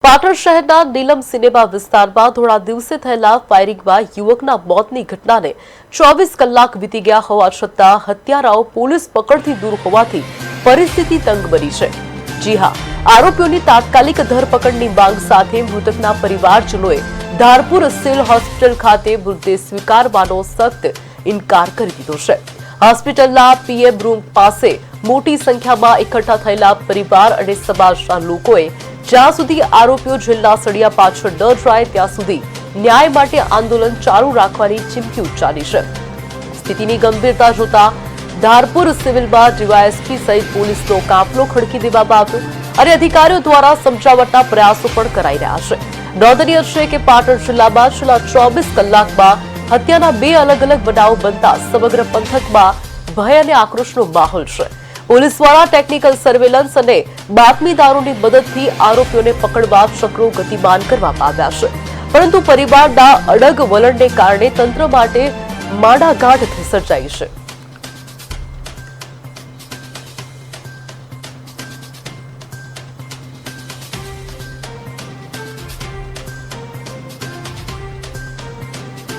પાટણ શહેરના નીલમ સિનેમા વિસ્તારમાં થોડા દિવસે થયેલા ફાયરિંગમાં યુવકના મોતની ઘટનાને 24 કલાક વીતી ગયા હોવા છતાં હત્યારાઓ પોલીસ પકડથી દૂર હોવાથી પરિસ્થિતિ તંગ બની છે। જી હા, આરોપીઓની તાત્કાલિક ધરપકડની માંગ સાથે મૃતકના પરિવારજનોએ ધારપુર સિવિલ હોસ્પિટલ ખાતે મૃતદેહ સ્વીકારવાનો સખ્ત ઇનકાર કરી દીધો છે। હોસ્પિટલના પીએમ રૂમ પાસે મોટી સંખ્યામાં એકઠા થયેલા પરિવાર અને સમાજના લોકોએ જ્યાં સુધી આરોપીઓ જેલના સળિયા પાછળ ન જાય ત્યાં સુધી ન્યાય માટે આંદોલન ચાલુ રાખવાની ચીમકી ઉચ્ચારી છે। સ્થિતિની ગંભીરતા જોતા ધારપુર સિવિલમાં ડીવાયએસપી સહિત પોલીસનો કાફલો ખડકી દેવામાં આવ્યો અને અધિકારીઓ દ્વારા સમજાવટના પ્રયાસો પણ કરાઈ રહ્યા છે। નોંધનીય છે કે પાટણ જિલ્લામાં છેલ્લા 24 કલાકમાં હત્યાના 2 અલગ અલગ બનાવો બનતા સમગ્ર પંથકમાં ભય અને આક્રોશનો માહોલ છે। પોલીસ દ્વારા ટેકનિકલ સર્વેલન્સ અને બાતમીદારોની મદદથી આરોપીઓને પકડવા ચક્રો ગતિમાન કરવામાં આવ્યા છે, પરંતુ પરિવારના અડગ વલણને કારણે તંત્ર માટે માડાગાંઠ સર્જાઈ છે।